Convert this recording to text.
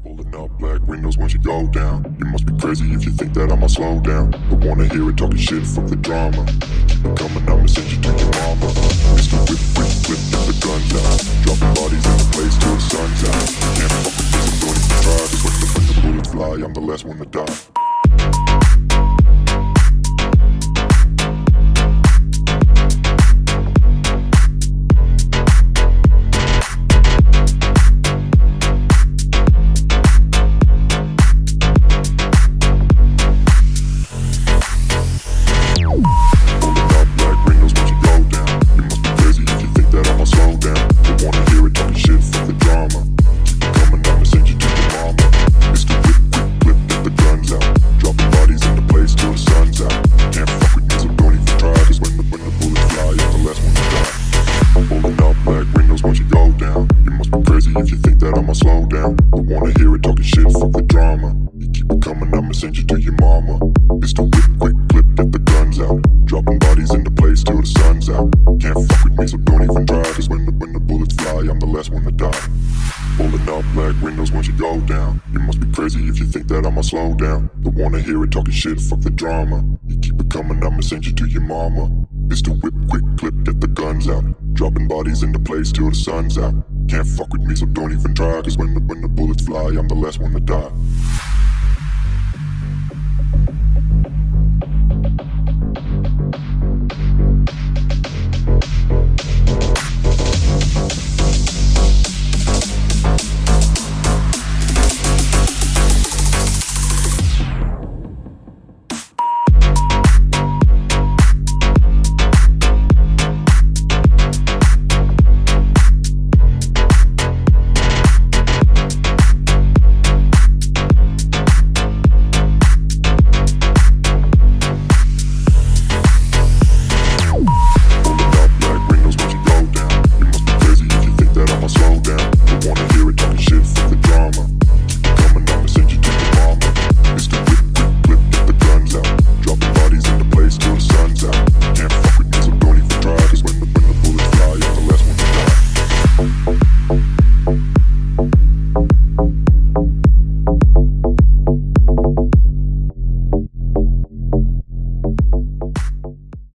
Pulling up black windows once you go down. You must be crazy if you think that I'ma slow down. Don't wanna hear it talking shit, fuck the drama. Keep it coming, I'ma send you to your mama. Mr. Whip, whip, flip, get the guns out. Dropping bodies in the place till the sun's out. Can't fuck with this, I'm going to try. Cause when the bullets fly, I'm the last one to die. Slow down, don't wanna hear it talking shit, fuck the drama. You keep it coming, I'ma send you to your mama. Mr. Whip, quick clip, get the guns out. Dropping bodies into place till the sun's out. Can't fuck with me, so don't even try. Cause when the bullets fly, I'm the last one to die.